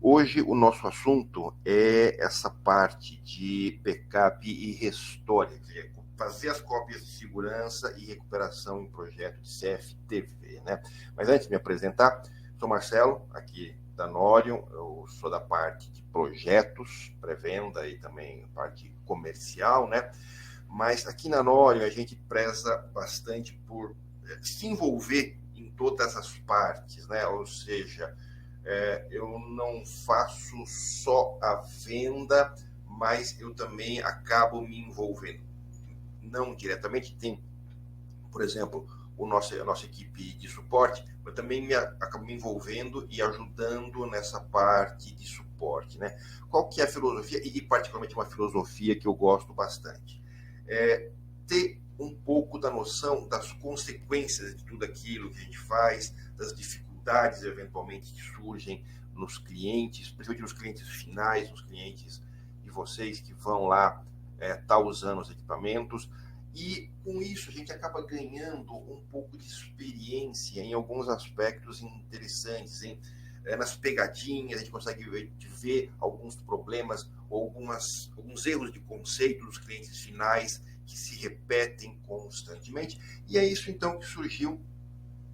Hoje o nosso assunto é essa parte de backup e restore, quer dizer, fazer as cópias de segurança e recuperação em projeto de CFTV, né? Mas antes de me apresentar, sou Marcelo, aqui da Norion, eu sou da parte de projetos, pré-venda e também parte comercial, né? Mas aqui na Norion a gente preza bastante por se envolver em todas as partes, né? Ou seja, eu não faço só a venda, mas eu também acabo me envolvendo. Não diretamente, tem, por exemplo, a nossa equipe de suporte, eu também acabo me envolvendo e ajudando nessa parte de suporte, né? Qual que é a filosofia? E particularmente uma filosofia que eu gosto bastante. Ter um pouco da noção das consequências de tudo aquilo que a gente faz, das dificuldades eventualmente que surgem nos clientes, principalmente nos clientes finais, nos clientes de vocês que vão lá tá usando os equipamentos. E com isso a gente acaba ganhando um pouco de experiência em alguns aspectos interessantes, hein? Nas pegadinhas, a gente consegue ver alguns problemas ou alguns erros de conceito dos clientes finais que se repetem constantemente. E é isso então que surgiu,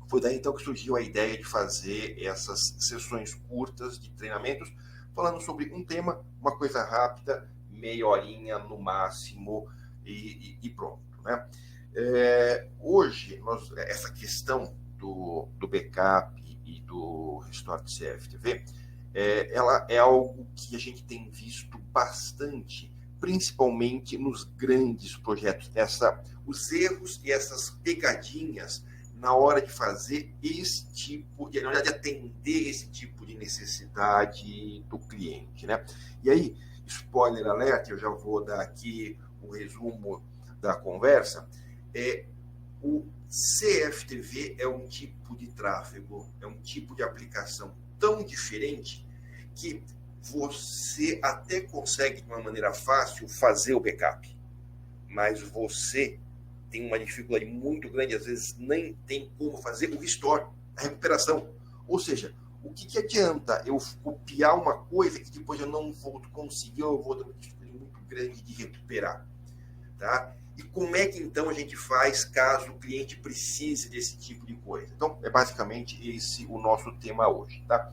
foi daí então que surgiu a ideia de fazer essas sessões curtas de treinamentos, falando sobre um tema, uma coisa rápida, meia horinha no máximo, e pronto, né? Hoje, essa questão do backup e do restore de CFTV, ela é algo que a gente tem visto bastante, principalmente nos grandes projetos, os erros e essas pegadinhas na hora de fazer esse tipo, na hora de atender esse tipo de necessidade do cliente, né? E aí, spoiler alert, eu já vou dar aqui o resumo da conversa, o CFTV é um tipo de tráfego, é um tipo de aplicação tão diferente que você até consegue, de uma maneira fácil, fazer o backup, mas você tem uma dificuldade muito grande, às vezes nem tem como fazer o restore, a recuperação. Ou seja, o que adianta eu copiar uma coisa que depois eu não vou conseguir, eu vou ter uma dificuldade muito grande de recuperar, tá? E como é que então a gente faz caso o cliente precise desse tipo de coisa? Então, é basicamente esse o nosso tema hoje, tá?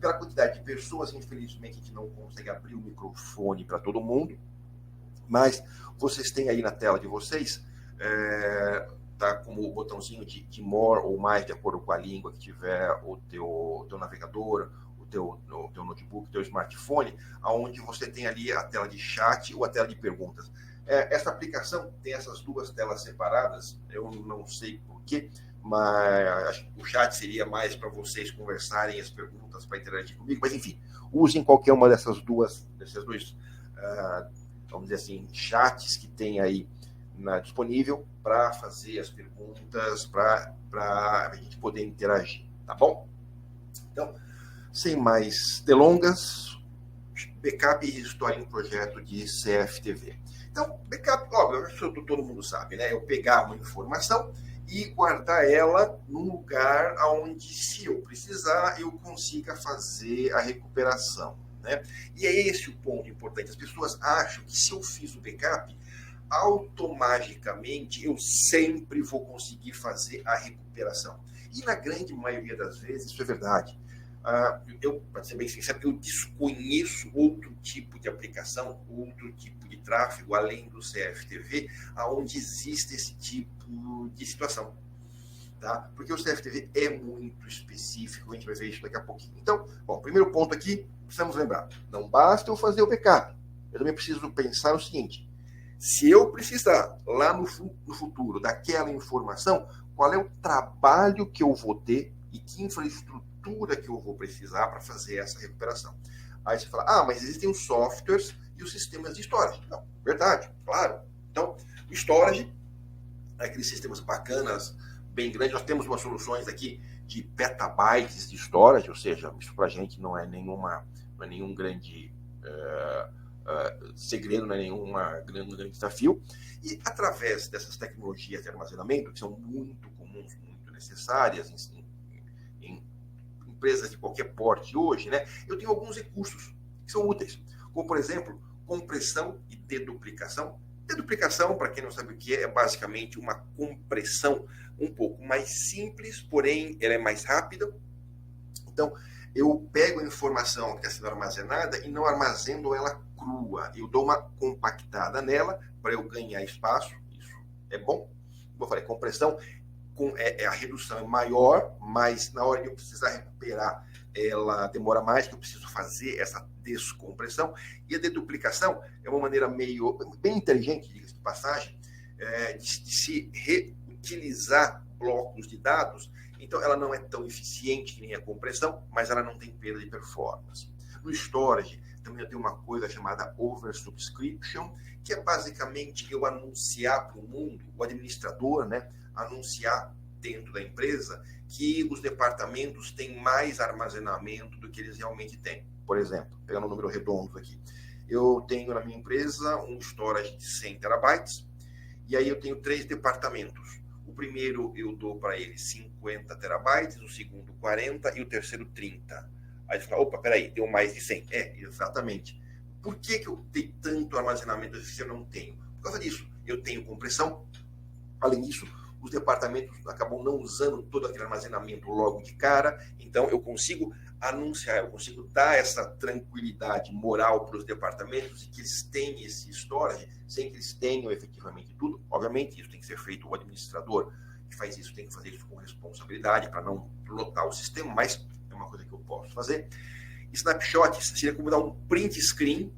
Pela quantidade de pessoas, infelizmente, a gente não consegue abrir o microfone para todo mundo, mas vocês têm aí na tela de vocês, tá como o botãozinho de more ou mais, de acordo com a língua que tiver o teu navegador, o teu notebook, o teu smartphone, onde você tem ali a tela de chat ou a tela de perguntas. Essa aplicação tem essas duas telas separadas, eu não sei porquê, mas o chat seria mais para vocês conversarem as perguntas, para interagir comigo, mas enfim, usem qualquer uma desses dois, vamos dizer assim, chats que tem aí disponível para fazer as perguntas, para a gente poder interagir, tá bom? Então, sem mais delongas, backup e restore em projeto de CFTV. Então, backup, óbvio, todo mundo sabe, né? Eu pegar uma informação e guardar ela num lugar onde, se eu precisar, eu consiga fazer a recuperação, né? E é esse o ponto importante. As pessoas acham que se eu fiz o backup, automaticamente eu sempre vou conseguir fazer a recuperação. E na grande maioria das vezes isso é verdade. Eu, para ser bem sincero, eu desconheço outro tipo de aplicação, outro tipo de tráfego, além do CFTV, onde existe esse tipo de situação. Tá? Porque o CFTV é muito específico, a gente vai ver isso daqui a pouquinho. Então, bom, primeiro ponto aqui, precisamos lembrar, não basta eu fazer o backup, eu também preciso pensar o seguinte, se eu precisar lá no futuro daquela informação, qual é o trabalho que eu vou ter e que infraestrutura que eu vou precisar para fazer essa recuperação. Aí você fala, mas existem os softwares e os sistemas de storage. Não, verdade, claro. Então, o storage, aqueles sistemas bacanas, bem grandes, nós temos umas soluções aqui de petabytes de storage, ou seja, isso para a gente não é nenhum grande segredo, não é nenhum grande desafio. E através dessas tecnologias de armazenamento, que são muito comuns, muito necessárias em empresas de qualquer porte hoje, né, eu tenho alguns recursos que são úteis, como, por exemplo, compressão e deduplicação. Deduplicação, para quem não sabe o que é basicamente uma compressão um pouco mais simples, porém ela é mais rápida. Então, eu pego a informação que está sendo armazenada e não armazeno ela crua. Eu dou uma compactada nela para eu ganhar espaço. Isso é bom. Como eu falei, compressão, a redução é maior, mas na hora de eu precisar recuperar, ela demora mais, que eu preciso fazer essa descompressão. E a deduplicação é uma maneira bem inteligente, diga-se de passagem, de se reutilizar blocos de dados. Então, ela não é tão eficiente que nem a compressão, mas ela não tem perda de performance. No storage, também eu tenho uma coisa chamada oversubscription, que é basicamente eu anunciar para o mundo, o administrador, né, anunciar dentro da empresa que os departamentos têm mais armazenamento do que eles realmente têm. Por exemplo, pegando um número redondo aqui, eu tenho na minha empresa um storage de 100 terabytes, e aí eu tenho 3 departamentos. O primeiro eu dou para ele 50 terabytes, o segundo 40 e o terceiro 30. Aí você fala, opa, peraí, deu mais de 100. Exatamente. Por que eu tenho tanto armazenamento se eu não tenho? Por causa disso, eu tenho compressão. Além disso, os departamentos acabam não usando todo aquele armazenamento logo de cara, então eu consigo anunciar, eu consigo dar essa tranquilidade moral para os departamentos e que eles têm esse storage, sem que eles tenham efetivamente tudo. Obviamente, isso tem que ser feito, o administrador que faz isso tem que fazer isso com responsabilidade para não lotar o sistema, mas é uma coisa que eu posso fazer. Snapshot seria como dar um print screen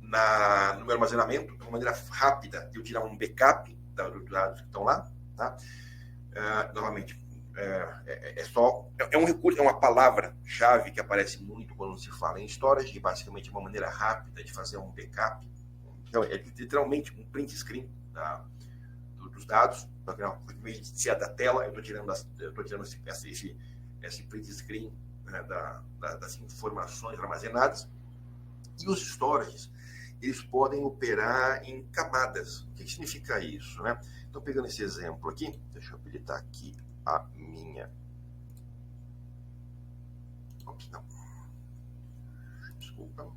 no meu armazenamento, de uma maneira rápida de eu tirar um backup dos dados que estão lá. Tá? Novamente, é um recurso, é uma palavra-chave que aparece muito quando se fala em storage, e basicamente é uma maneira rápida de fazer um backup. Então, é literalmente um print screen dos dados, em vez de ser da tela, eu estou tirando esse print screen, né, das informações armazenadas. E os storages, eles podem operar em camadas. O que significa isso, né? Então, pegando esse exemplo aqui, deixa eu habilitar aqui a minha... Ops, não. Desculpa.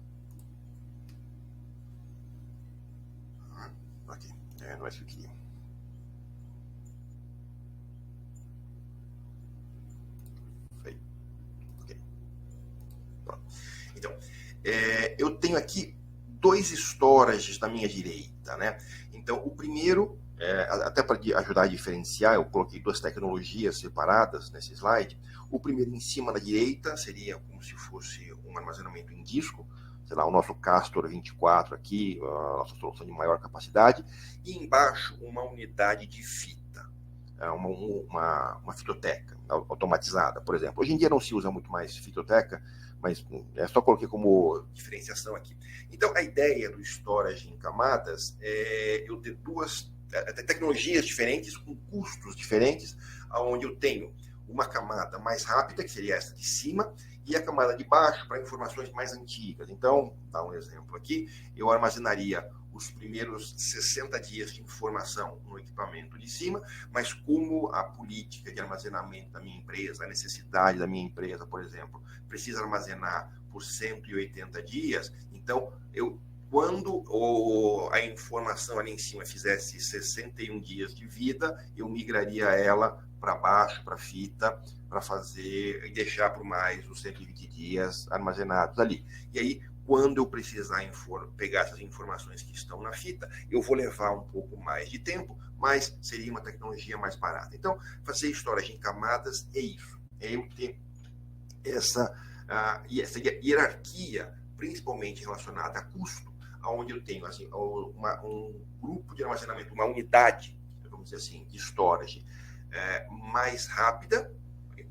Ok, não é isso que eu queria. Ok. Pronto. Então, eu tenho aqui 2 storages na minha direita, né? Então, o primeiro... até para ajudar a diferenciar, eu coloquei 2 tecnologias separadas nesse slide. O primeiro em cima na direita seria como se fosse um armazenamento em disco, sei lá, o nosso Castor 24 aqui, a nossa solução de maior capacidade, e embaixo uma unidade de fita, uma fitoteca automatizada, por exemplo. Hoje em dia não se usa muito mais fitoteca, mas só coloquei como diferenciação aqui. Então, a ideia do storage em camadas é eu ter 2 tecnologias diferentes, com custos diferentes, onde eu tenho uma camada mais rápida, que seria essa de cima, e a camada de baixo para informações mais antigas. Então, dá um exemplo aqui, eu armazenaria os primeiros 60 dias de informação no equipamento de cima, mas como a política de armazenamento da minha empresa, a necessidade da minha empresa, por exemplo, precisa armazenar por 180 dias, então quando a informação ali em cima fizesse 61 dias de vida, eu migraria ela para baixo, para fita, para fazer e deixar por mais os 120 dias armazenados ali. E aí, quando eu precisar pegar essas informações que estão na fita, eu vou levar um pouco mais de tempo, mas seria uma tecnologia mais barata. Então, fazer storage em camadas é isso. É eu ter essa hierarquia, principalmente relacionada a custo, onde eu tenho assim, um grupo de armazenamento, uma unidade, vamos dizer assim, de storage mais rápida,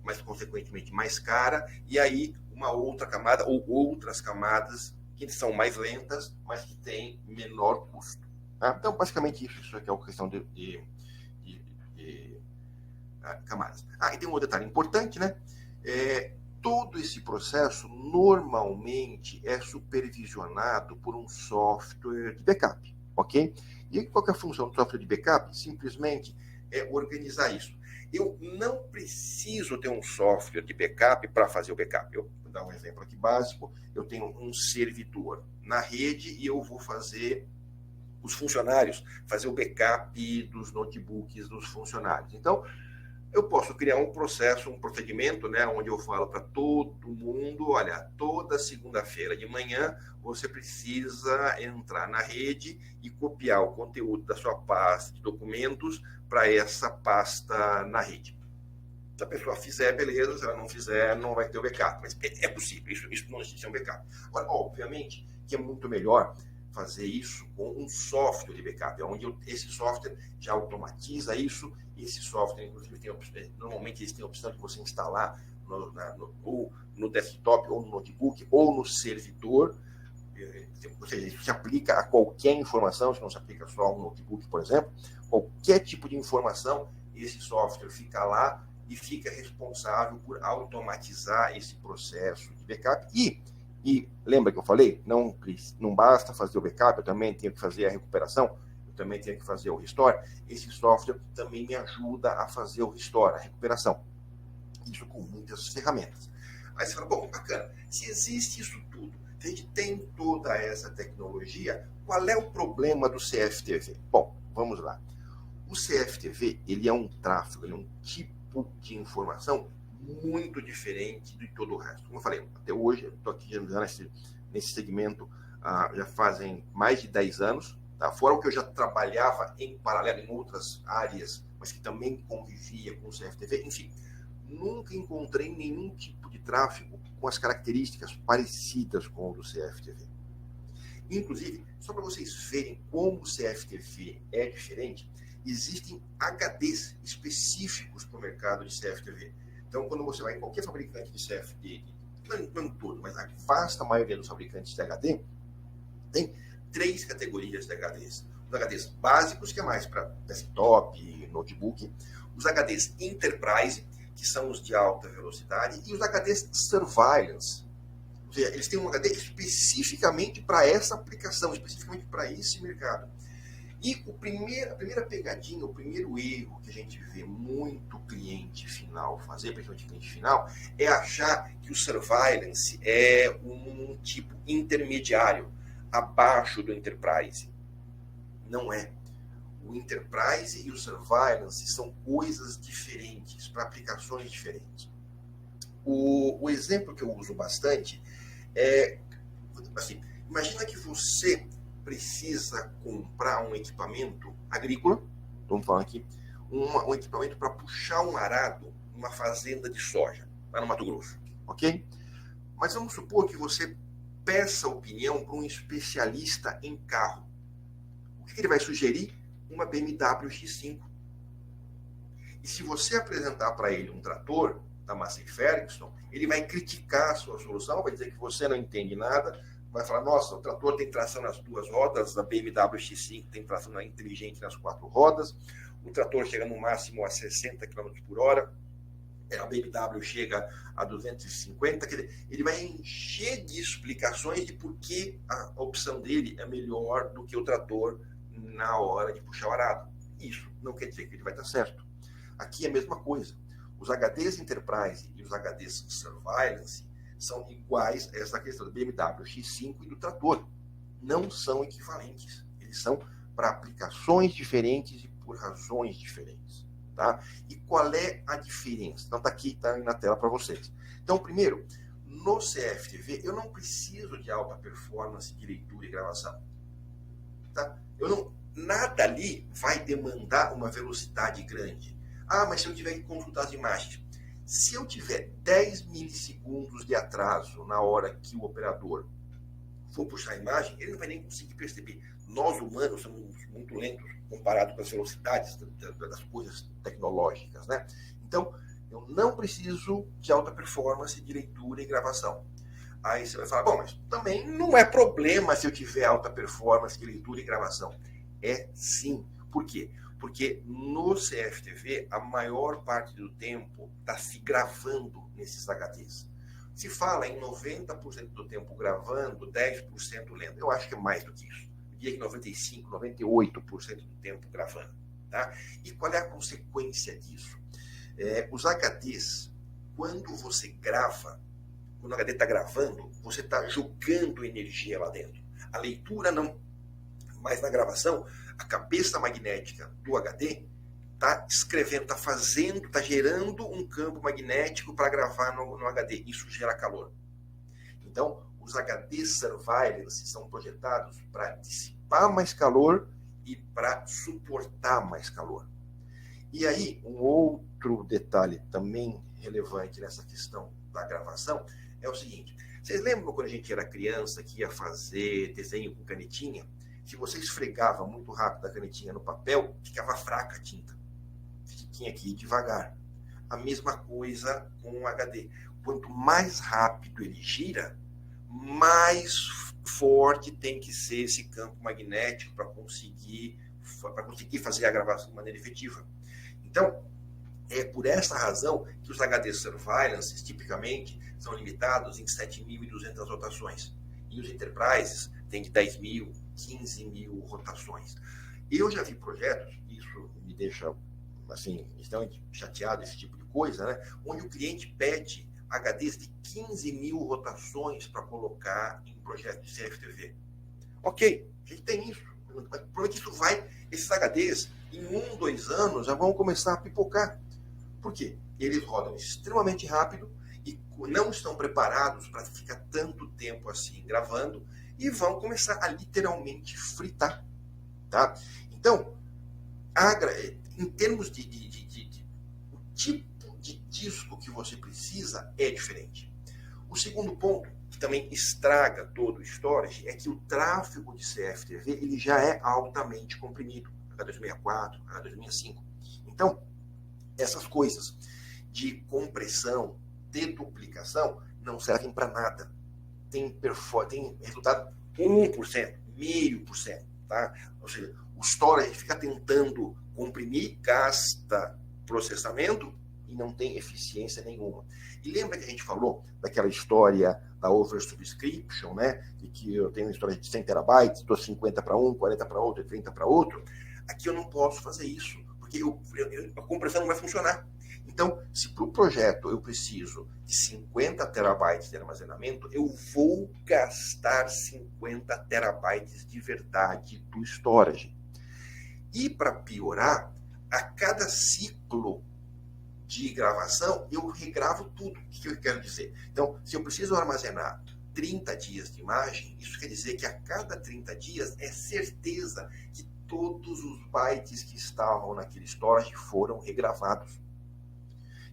mas consequentemente mais cara, e aí uma outra camada ou outras camadas que são mais lentas, mas que têm menor custo. Tá? Então, basicamente isso aqui é uma questão de camadas. E tem um outro detalhe importante, né? Todo esse processo normalmente é supervisionado por um software de backup, ok? E qual é a função do software de backup? Simplesmente é organizar isso. Eu não preciso ter um software de backup para fazer o backup. Eu vou dar um exemplo aqui básico. Eu tenho um servidor na rede e eu vou fazer os funcionários, fazer o backup dos notebooks dos funcionários. Então, eu posso criar um processo, um procedimento, né, onde eu falo para todo mundo, olha, toda segunda-feira de manhã você precisa entrar na rede e copiar o conteúdo da sua pasta de documentos para essa pasta na rede. Se a pessoa fizer, beleza, se ela não fizer, não vai ter o backup. Mas é possível, isso não existe um backup. Agora, obviamente, que é muito melhor fazer isso com um software de backup, onde esse software já automatiza isso. Esse software, inclusive, normalmente eles têm a opção de você instalar ou no desktop, ou no notebook, ou no servidor. Ou seja, isso se aplica a qualquer informação, isso não se aplica só a um notebook, por exemplo. Qualquer tipo de informação, esse software fica lá e fica responsável por automatizar esse processo de backup. E lembra que eu falei? Não basta fazer o backup, eu também tenho que fazer a recuperação, eu também tenho que fazer o restore. Esse software também me ajuda a fazer o restore, a recuperação. Isso com muitas ferramentas. Aí você fala, bom, bacana, se existe isso tudo, se a gente tem toda essa tecnologia, qual é o problema do CFTV? Bom, vamos lá. O CFTV, ele é um tráfego, ele é um tipo de informação muito diferente de todo o resto. Como eu falei, até hoje, eu estou aqui já nesse segmento já fazem mais de 10 anos, tá? Fora o que eu já trabalhava em paralelo em outras áreas, mas que também convivia com o CFTV, enfim, nunca encontrei nenhum tipo de tráfego com as características parecidas com o do CFTV. Inclusive, só para vocês verem como o CFTV é diferente, existem HDs específicos para o mercado de CFTV. Então, quando você vai em qualquer fabricante de CFD, não todo, mas a vasta maioria dos fabricantes de HD, tem 3 categorias de HDs. Os HDs básicos, que é mais para desktop, notebook. Os HDs Enterprise, que são os de alta velocidade. E os HDs Surveillance. Ou seja, eles têm um HD especificamente para essa aplicação, especificamente para esse mercado. E a primeira pegadinha, o primeiro erro que a gente vê muito cliente final fazer, principalmente cliente final, é achar que o surveillance é um tipo intermediário, abaixo do enterprise. Não é. O enterprise e o surveillance são coisas diferentes, para aplicações diferentes. O exemplo que eu uso bastante é, assim, imagina que você precisa comprar um equipamento agrícola, vamos falar aqui, um equipamento para puxar um arado numa fazenda de soja, lá no Mato Grosso, ok? Mas vamos supor que você peça opinião para um especialista em carro. O que ele vai sugerir? Uma BMW X5. E se você apresentar para ele um trator da Massey Ferguson, ele vai criticar a sua solução, vai dizer que você não entende nada, vai falar, nossa, o trator tem tração nas 2 rodas, a BMW X5 tem tração inteligente nas 4 rodas, o trator chega no máximo a 60 km por hora, a BMW chega a 250, quer dizer, ele vai encher de explicações de por que a opção dele é melhor do que o trator na hora de puxar o arado. Isso não quer dizer que ele vai estar certo. Aqui é a mesma coisa. Os HDs Enterprise e os HDs Surveillance são iguais a essa questão do BMW X5 e do trator. Não são equivalentes. Eles são para aplicações diferentes e por razões diferentes. Tá? E qual é a diferença? Então, está aqui, está na tela para vocês. Então, primeiro, no CFTV, eu não preciso de alta performance de leitura e gravação. Tá? Nada ali vai demandar uma velocidade grande. Ah, mas se eu tiver que consultar as imagens, se eu tiver 10 milissegundos de atraso na hora que o operador for puxar a imagem, ele não vai nem conseguir perceber. Nós, humanos, somos muito lentos comparado com as velocidades das coisas tecnológicas, né? Então, eu não preciso de alta performance de leitura e gravação. Aí você vai falar, bom, mas também não é problema se eu tiver alta performance de leitura e gravação. É sim. Por quê? Porque no CFTV, a maior parte do tempo está se gravando nesses HDs. Se fala em 90% do tempo gravando, 10% lendo. Eu acho que é mais do que isso. Eu diria que 95%, 98% do tempo gravando. Tá? E qual é a consequência disso? Os HDs, quando você grava, quando o HD está gravando, você está jogando energia lá dentro. A leitura não. Mas na gravação, a cabeça magnética do HD está escrevendo, está gerando um campo magnético para gravar no HD. Isso gera calor. Então, os HDs Surveillance são projetados para dissipar mais calor e para suportar mais calor. E aí, um outro detalhe também relevante nessa questão da gravação é o seguinte: vocês lembram quando a gente era criança que ia fazer desenho com canetinha? Se você esfregava muito rápido a canetinha no papel, ficava fraca a tinta. Tinha que ir devagar. A mesma coisa com o HD. Quanto mais rápido ele gira, mais forte tem que ser esse campo magnético para conseguir fazer a gravação de maneira efetiva. Então, é por essa razão que os HD Surveillance, tipicamente, são limitados em 7.200 rotações. E os Enterprises têm de 10.000, 15.000 rotações. Eu já vi projetos, isso me deixa assim, extremamente chateado, esse tipo de coisa, né? Onde o cliente pede HDs de 15.000 rotações para colocar em projeto de CFTV. Ok, a gente tem isso. Provavelmente isso vai, esses HDs, em 1, 2 anos, já vão começar a pipocar. Por quê? Eles rodam extremamente rápido e não estão preparados para ficar tanto tempo assim gravando e vão começar a literalmente fritar. Tá? Então, em termos de o tipo de disco que você precisa é diferente. O segundo ponto, que também estraga todo o storage, é que o tráfego de CFTV ele já é altamente comprimido, H264, H265. Então, essas coisas de compressão, deduplicação, não servem para nada. Tem resultado 1%, 0,5%. Tá? Ou seja, o storage fica tentando comprimir, gasta processamento e não tem eficiência nenhuma. E lembra que a gente falou daquela história da oversubscription, né? De que eu tenho uma história de 100 terabytes, dou 50 para um, 40 para outro e 30 para outro. Aqui eu não posso fazer isso, porque a compressão não vai funcionar. Então, se para o projeto eu preciso de 50 terabytes de armazenamento, eu vou gastar 50 terabytes de verdade do storage. E para piorar, a cada ciclo de gravação, eu regravo tudo. O que eu quero dizer? Então, se eu preciso armazenar 30 dias de imagem, isso quer dizer que a cada 30 dias é certeza que todos os bytes que estavam naquele storage foram regravados.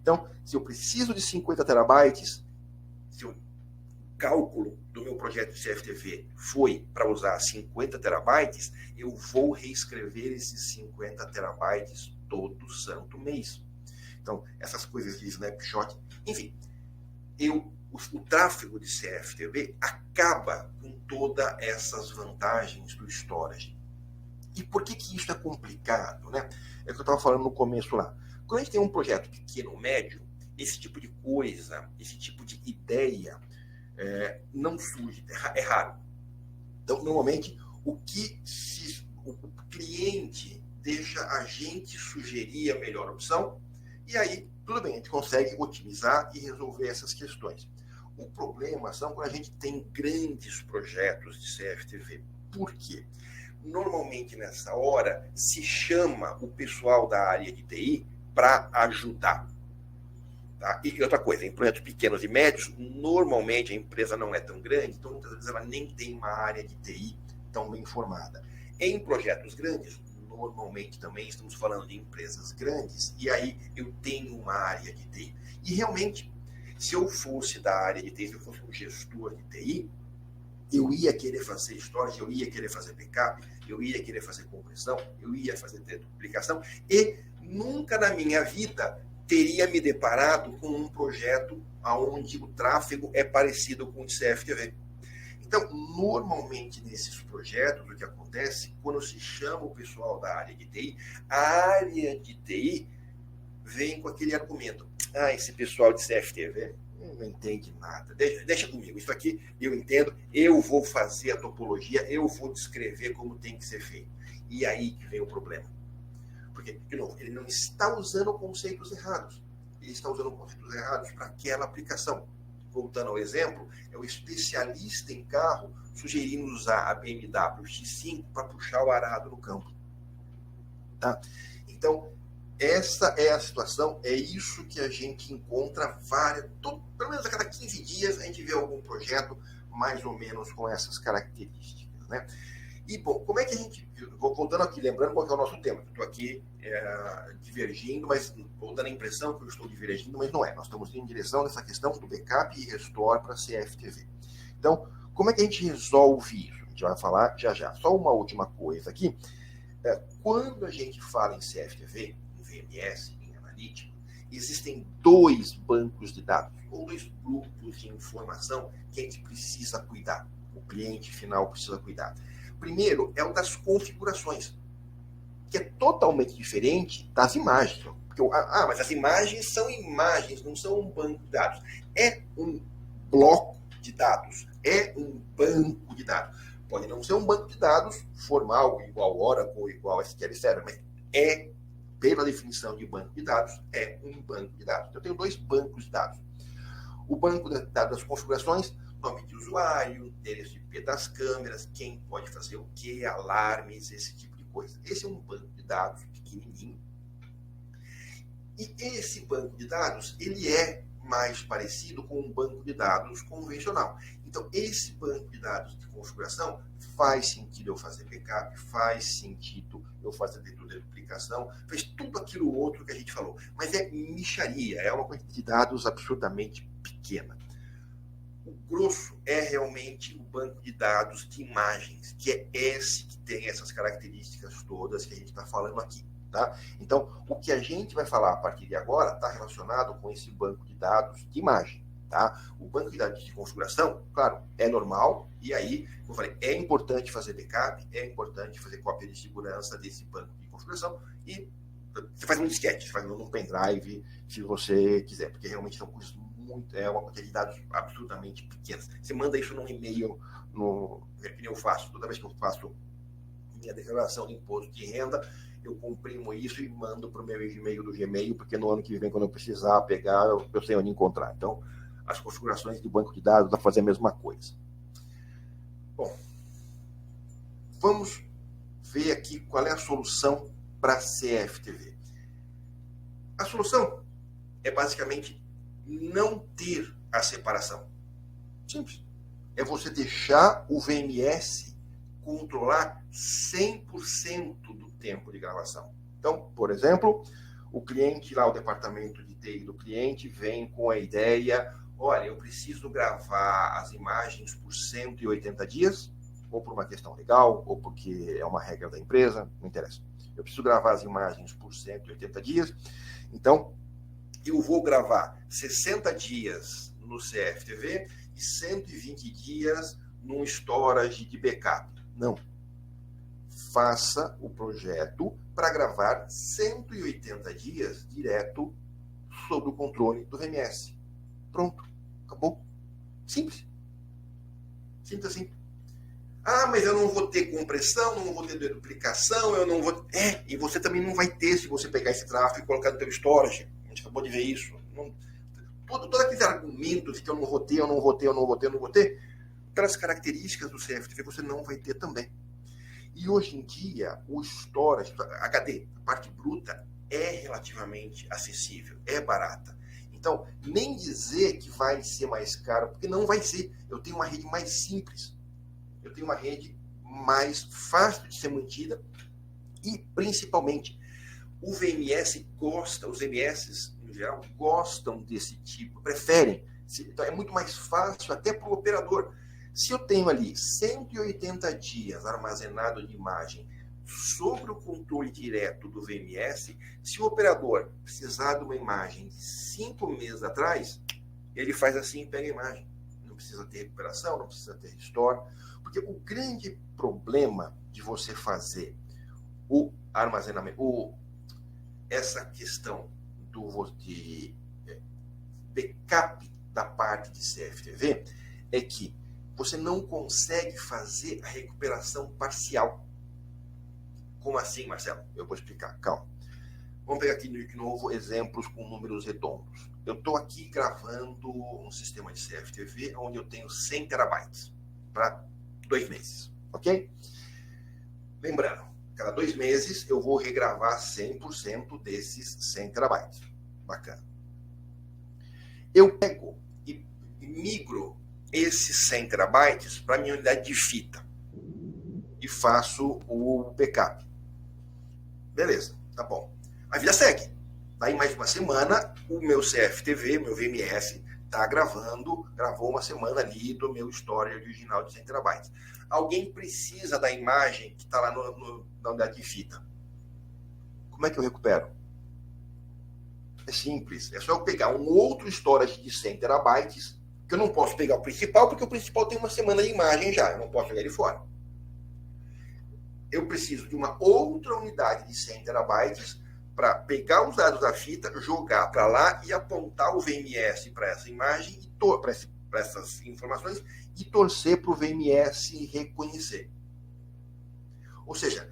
Então, se eu preciso de 50 terabytes, se o cálculo do meu projeto de CFTV foi para usar 50 terabytes, eu vou reescrever esses 50 terabytes todo santo mês. Então, essas coisas de snapshot, enfim, o tráfego de CFTV acaba com todas essas vantagens do storage. E por que isso é complicado, né? É o que eu estava falando no começo lá. Quando a gente tem um projeto pequeno ou médio, esse tipo de coisa, esse tipo de ideia não surge, é raro. Então, normalmente, o cliente deixa a gente sugerir a melhor opção, e aí, tudo bem, a gente consegue otimizar e resolver essas questões. O problema são quando a gente tem grandes projetos de CFTV. Por quê? Normalmente, nessa hora, se chama o pessoal da área de TI para ajudar. Tá? E outra coisa, em projetos pequenos e médios, normalmente a empresa não é tão grande, então muitas vezes ela nem tem uma área de TI tão bem formada. Em projetos grandes, normalmente também estamos falando de empresas grandes, e aí eu tenho uma área de TI. E realmente, se eu fosse da área de TI, se eu fosse um gestor de TI, eu ia querer fazer storage, eu ia querer fazer backup, eu ia querer fazer compressão, eu ia fazer duplicação, e nunca na minha vida teria me deparado com um projeto onde o tráfego é parecido com o de CFTV. Então, normalmente nesses projetos, o que acontece, quando se chama o pessoal da área de TI, a área de TI vem com aquele argumento: esse pessoal de CFTV não entende nada, deixa comigo, isso aqui eu entendo, eu vou fazer a topologia, eu vou descrever como tem que ser feito. E aí que vem o problema. Porque, de novo, ele não está usando conceitos errados. ele está usando conceitos errados para aquela aplicação. Voltando ao exemplo, é o especialista em carro sugerindo usar a BMW X5 para puxar o arado no campo. Tá? Então, essa é a situação, é isso que a gente encontra pelo menos a cada 15 dias a gente vê algum projeto mais ou menos com essas características, né? E, bom, como é que a gente... Vou voltando aqui, lembrando qual é o nosso tema. Estou aqui divergindo, mas vou dando a impressão que eu estou divergindo, mas não é. Nós estamos indo em direção nessa questão do backup e restore para CFTV. Então, como é que a gente resolve isso? A gente vai falar já já. Só uma última coisa aqui. Quando a gente fala em CFTV, em VMS, em analítico, existem dois bancos de dados, ou dois grupos de informação que a gente precisa cuidar. O cliente final precisa cuidar. Primeiro é o das configurações, que é totalmente diferente das imagens. Porque, mas as imagens são imagens, não são um banco de dados. É um bloco de dados, é um banco de dados. Pode não ser um banco de dados formal, igual Oracle, igual SQL Server, mas pela definição de banco de dados, é um banco de dados. Então, eu tenho dois bancos de dados. O banco de dados das configurações, nome de usuário, endereço IP das câmeras, quem pode fazer o quê, alarmes, esse tipo de coisa. Esse é um banco de dados pequenininho. E esse banco de dados, ele é mais parecido com um banco de dados convencional. Então, esse banco de dados de configuração faz sentido eu fazer backup, faz sentido eu fazer leitura de duplicação, faz tudo aquilo outro que a gente falou. Mas é mixaria, é uma quantidade de dados absurdamente pequena. O grosso é realmente o banco de dados de imagens, que é esse que tem essas características todas que a gente está falando aqui. Tá? Então, o que a gente vai falar a partir de agora está relacionado com esse banco de dados de imagem. Tá? O banco de dados de configuração, claro, é normal, e aí, como eu falei, é importante fazer backup, é importante fazer cópia de segurança desse banco de configuração, e você faz um disquete, você faz num pendrive, se você quiser, porque realmente são coisas é uma quantidade de dados absolutamente pequenas. Você manda isso num e-mail, que eu faço, toda vez que eu faço minha declaração de imposto de renda, eu comprimo isso e mando para o meu e-mail do Gmail, porque no ano que vem, quando eu precisar pegar, eu sei onde encontrar. Então, as configurações de banco de dados vão fazer a mesma coisa. Bom, vamos ver aqui qual é a solução para a CFTV. A solução é basicamente não ter a separação. Simples. É você deixar o VMS controlar 100% do tempo de gravação. Então, por exemplo, o cliente lá, o departamento de TI do cliente vem com a ideia, olha, eu preciso gravar as imagens por 180 dias, ou por uma questão legal, ou porque é uma regra da empresa, não interessa. Eu preciso gravar as imagens por 180 dias, então eu vou gravar 60 dias no CFTV e 120 dias num storage de backup. Não. Faça o projeto para gravar 180 dias direto sob o controle do VMS. Pronto. Acabou. Simples. Simples assim. Mas eu não vou ter compressão, não vou ter duplicação, eu não vou... e você também não vai ter se você pegar esse tráfego e colocar no teu storage. A gente acabou de ver isso. Todos aqueles argumentos de que eu não vou ter, pelas características do CFTV você não vai ter também. E hoje em dia, o storage, HD, a parte bruta, é relativamente acessível, é barata. Então, nem dizer que vai ser mais caro, porque não vai ser. Eu tenho uma rede mais simples. Eu tenho uma rede mais fácil de ser mantida e, principalmente, o VMS gosta, os VMS, no geral, gostam desse tipo, preferem. Então, é muito mais fácil até para o operador. Se eu tenho ali 180 dias armazenado de imagem sobre o controle direto do VMS, se o operador precisar de uma imagem de 5 meses atrás, ele faz assim e pega a imagem. Não precisa ter recuperação, não precisa ter restore, porque o grande problema de você fazer o armazenamento, essa questão de backup da parte de CFTV é que você não consegue fazer a recuperação parcial. Como assim, Marcelo? Eu vou explicar, calma. Vamos pegar aqui de novo exemplos com números redondos. Eu estou aqui gravando um sistema de CFTV onde eu tenho 100 terabytes para 2 meses, ok? Lembrando, cada 2 meses eu vou regravar 100% desses 100 terabytes. Bacana. Eu pego e migro esses 100 terabytes para a minha unidade de fita e faço o backup. Beleza, tá bom. A vida segue. Daí mais uma semana, o meu CFTV, meu VMS, gravou uma semana ali do meu storage original de 100 terabytes. Alguém precisa da imagem que está lá na unidade de fita. Como é que eu recupero? É simples. É só eu pegar um outro storage de 100 terabytes, que eu não posso pegar o principal, porque o principal tem uma semana de imagem já. Eu não posso jogar ele fora. Eu preciso de uma outra unidade de 100 terabytes para pegar os dados da fita, jogar para lá e apontar o VMS para essa imagem, para essas informações, e torcer para o VMS reconhecer. Ou seja,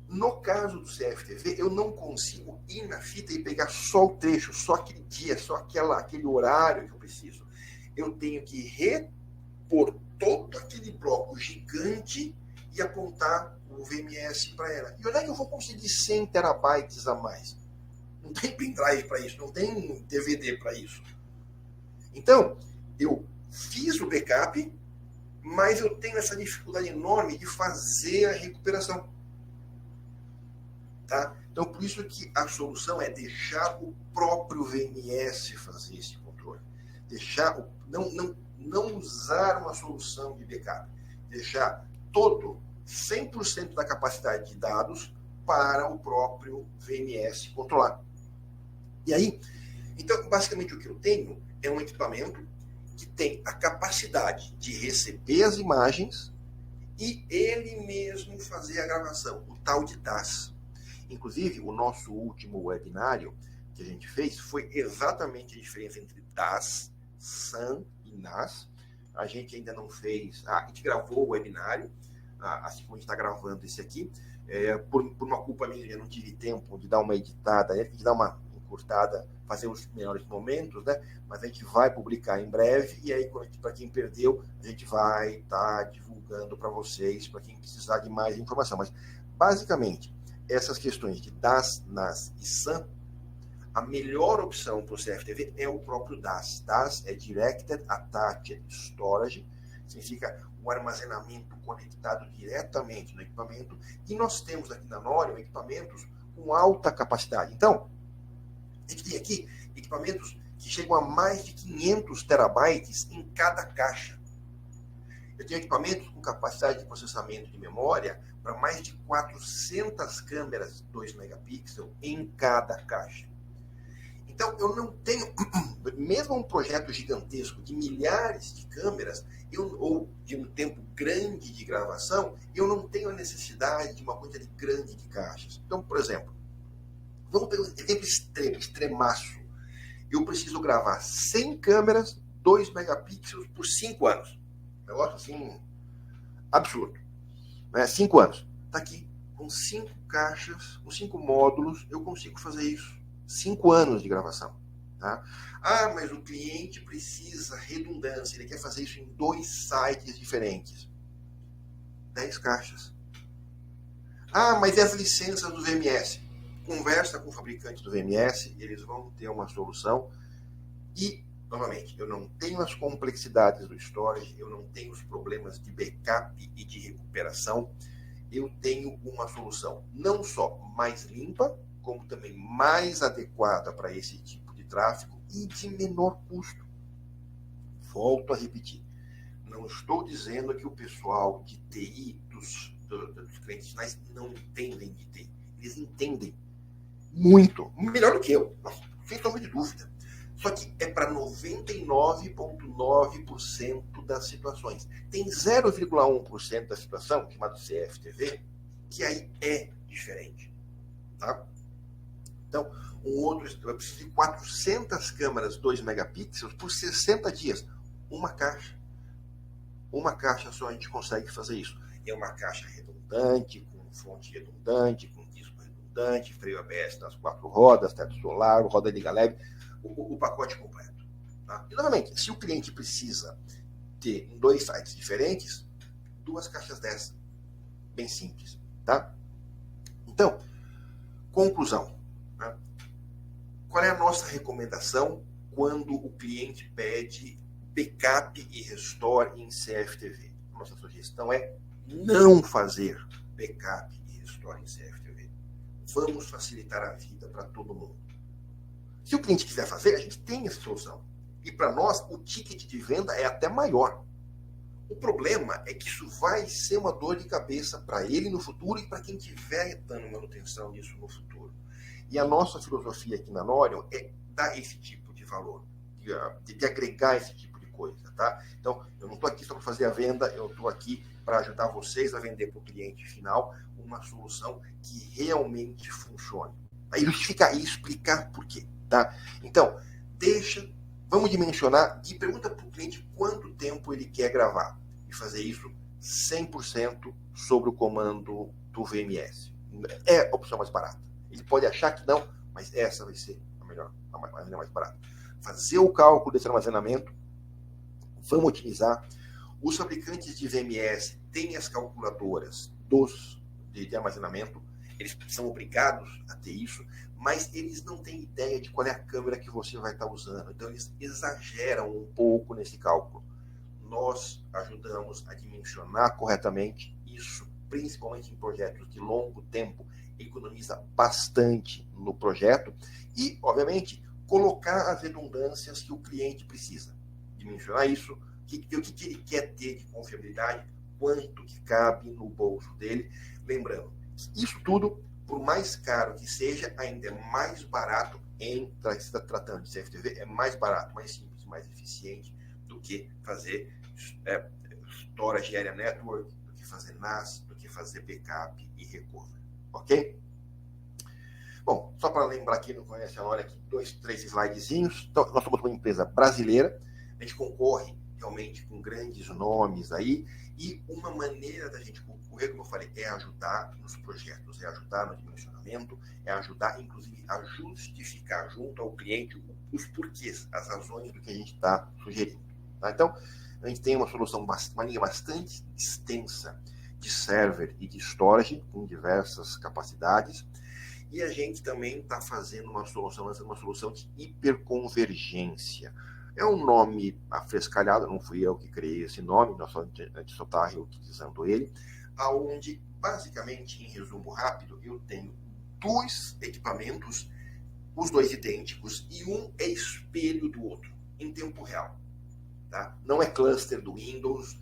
no caso do CFTV, eu não consigo ir na fita e pegar só o trecho, só aquele dia, só aquele horário que eu preciso. Eu tenho que repor todo aquele bloco gigante e apontar o VMS para ela. E onde é que eu vou conseguir 100 terabytes a mais? Não tem pendrive para isso, não tem DVD para isso. Então, eu fiz o backup, mas eu tenho essa dificuldade enorme de fazer a recuperação. Tá? Então, por isso que a solução é deixar o próprio VMS fazer esse controle. Não usar uma solução de backup. Deixar 100% da capacidade de dados para o próprio VMS controlar. E aí, então, basicamente o que eu tenho é um equipamento que tem a capacidade de receber as imagens e ele mesmo fazer a gravação, o tal de DAS. Inclusive, o nosso último webinário que a gente fez foi exatamente a diferença entre DAS, SAN e NAS. A gente ainda não fez... a gente gravou o webinário, assim como a gente está gravando esse aqui. Por uma culpa minha, eu não tive tempo de dar uma editada, de dar uma encurtada, fazer os melhores momentos, né? Mas a gente vai publicar em breve, e aí, para quem perdeu, a gente vai estar divulgando para vocês, para quem precisar de mais informação. Mas, basicamente, essas questões de DAS, NAS e SAN, a melhor opção para o CFTV é o próprio DAS. DAS é Directed Attached Storage, significa um armazenamento conectado diretamente no equipamento, e nós temos aqui na Norion equipamentos com alta capacidade. Então, a gente tem aqui equipamentos que chegam a mais de 500 terabytes em cada caixa. Eu tenho equipamentos com capacidade de processamento de memória para mais de 400 câmeras 2 megapixels em cada caixa. Então, eu não tenho, mesmo um projeto gigantesco de milhares de câmeras, ou de um tempo grande de gravação, eu não tenho a necessidade de uma quantidade grande de caixas. Então, por exemplo, vamos pegar um exemplo extremaço. Eu preciso gravar 100 câmeras, 2 megapixels por 5 anos. Negócio assim, absurdo. 5 anos. Está aqui, com 5 caixas, com 5 módulos, eu consigo fazer isso. 5 anos de gravação. Tá? Mas o cliente precisa redundância, ele quer fazer isso em 2 sites diferentes. 10 caixas. Mas e as licenças do VMS? Conversa com o fabricante do VMS, eles vão ter uma solução. E, novamente, eu não tenho as complexidades do storage, eu não tenho os problemas de backup e de recuperação. Eu tenho uma solução não só mais limpa, como também mais adequada para esse tipo de tráfego e de menor custo. Volto a repetir. Não estou dizendo que o pessoal de TI, dos clientes finais, não entendem de TI. Eles entendem muito, melhor do que eu, sem sombra de dúvida. Só que é para 99,9% das situações. Tem 0,1% da situação, chamado CFTV, que aí é diferente. Tá? Então, eu preciso de 400 câmeras 2 megapixels por 60 dias. Uma caixa. Uma caixa só a gente consegue fazer isso. É uma caixa redundante, com fonte redundante, com disco redundante, rodante, freio ABS nas 4 rodas, teto solar, roda liga leve, o pacote completo. Tá? E, novamente, se o cliente precisa ter em 2 sites diferentes, 2 caixas dessa. Bem simples. Tá? Então, conclusão. Né? Qual é a nossa recomendação quando o cliente pede backup e restore em CFTV? Nossa sugestão é não fazer backup e restore em CFTV. Vamos facilitar a vida para todo mundo. Se o cliente quiser fazer, a gente tem essa solução. E para nós, o ticket de venda é até maior. O problema é que isso vai ser uma dor de cabeça para ele no futuro e para quem estiver dando manutenção disso no futuro. E a nossa filosofia aqui na Norion é dar esse tipo de valor, de agregar esse tipo de coisa. Tá? Então, eu não estou aqui só para fazer a venda, eu estou aqui para ajudar vocês a vender para o cliente final uma solução que realmente funcione. Aí justificar e explicar por quê. Tá? Então, vamos dimensionar e pergunta para o cliente quanto tempo ele quer gravar. E fazer isso 100% sobre o comando do VMS. É a opção mais barata. Ele pode achar que não, mas essa vai ser a melhor, a mais barata. Fazer o cálculo desse armazenamento, vamos otimizar. Os fabricantes de VMS têm as calculadoras de armazenamento, eles são obrigados a ter isso, mas eles não têm ideia de qual é a câmera que você vai estar usando. Então, eles exageram um pouco nesse cálculo. Nós ajudamos a dimensionar corretamente isso, principalmente em projetos de longo tempo, economiza bastante no projeto e, obviamente, colocar as redundâncias que o cliente precisa. Dimensionar isso, o que ele quer ter de confiabilidade, quanto que cabe no bolso dele. Lembrando, isso tudo, por mais caro que seja, ainda é mais barato se tratando de CFTV, é mais barato, mais simples, mais eficiente do que fazer Storage Area Network, do que fazer NAS, do que fazer backup e recovery. Ok? Bom, só para lembrar quem não conhece a Norion aqui, 2, 3 slidezinhos. Então, nós somos uma empresa brasileira, a gente concorre realmente com grandes nomes aí, e uma maneira da gente concorrer, como eu falei, é ajudar nos projetos, é ajudar no dimensionamento, é ajudar, inclusive, a justificar junto ao cliente os porquês, as razões do que a gente está sugerindo. Tá? Então, a gente tem uma solução, uma linha bastante extensa de server e de storage, com diversas capacidades, e a gente também está fazendo uma solução de hiperconvergência. É um nome afrescalhado, não fui eu que criei esse nome, a gente só está reutilizando ele, aonde, basicamente, em resumo rápido, eu tenho 2 equipamentos, os 2 idênticos, e um é espelho do outro, em tempo real. Tá? Não é cluster do Windows,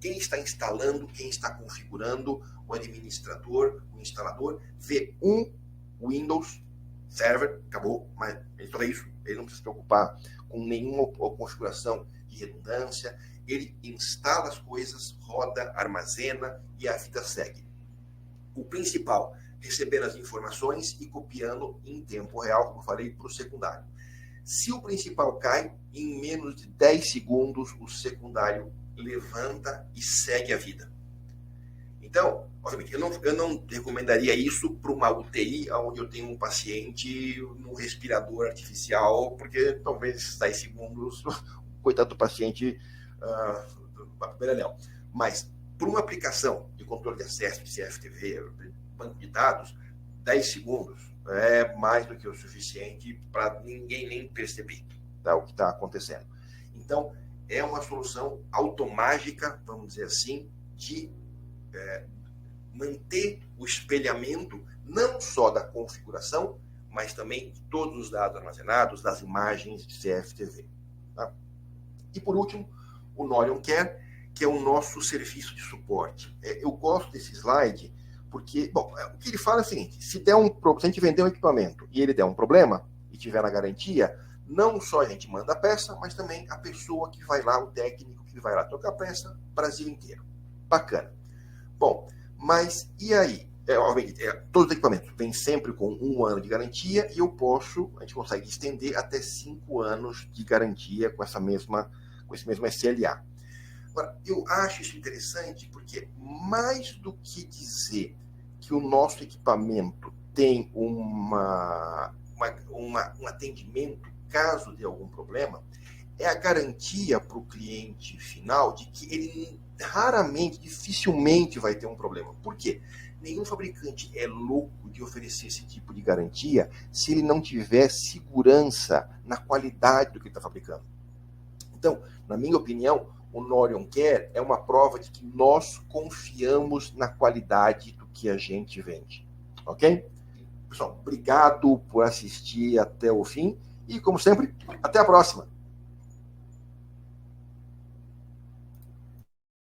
quem está instalando, quem está configurando, o administrador, o instalador, vê um Windows Server, acabou, mas só isso, ele não precisa se preocupar com nenhuma configuração de redundância, ele instala as coisas, roda, armazena e a vida segue. O principal, recebendo as informações e copiando em tempo real, como eu falei, para o secundário. Se o principal cai, em menos de 10 segundos, o secundário levanta e segue a vida. Então, obviamente, eu não recomendaria isso para uma UTI, onde eu tenho um paciente no respirador artificial, porque talvez 10 segundos, o coitado do paciente vai para o beleléu. Mas, para uma aplicação de controle de acesso de CFTV, banco de dados, 10 segundos é mais do que o suficiente para ninguém nem perceber, tá, o que está acontecendo. Então, é uma solução automágica, vamos dizer assim, de manter o espelhamento não só da configuração, mas também de todos os dados armazenados, das imagens de CFTV. Tá? E, por último, o Norion Care, que é o nosso serviço de suporte. Eu gosto desse slide porque, bom, o que ele fala é o seguinte, se a gente vender um equipamento e ele der um problema e tiver na garantia, não só a gente manda a peça, mas também a pessoa que vai lá, o técnico que vai lá trocar a peça, Brasil inteiro. Bacana. Bom, mas e aí? Todos os equipamentos vêm sempre com 1 ano de garantia e a gente consegue estender até 5 anos de garantia com esse mesmo SLA. Agora, eu acho isso interessante porque mais do que dizer que o nosso equipamento tem um atendimento caso de algum problema, é a garantia para o cliente final de que ele raramente, dificilmente vai ter um problema. Por quê? Nenhum fabricante é louco de oferecer esse tipo de garantia se ele não tiver segurança na qualidade do que ele está fabricando. Então, na minha opinião, o Norion Care é uma prova de que nós confiamos na qualidade do que a gente vende. Ok? Pessoal, obrigado por assistir até o fim e, como sempre, até a próxima.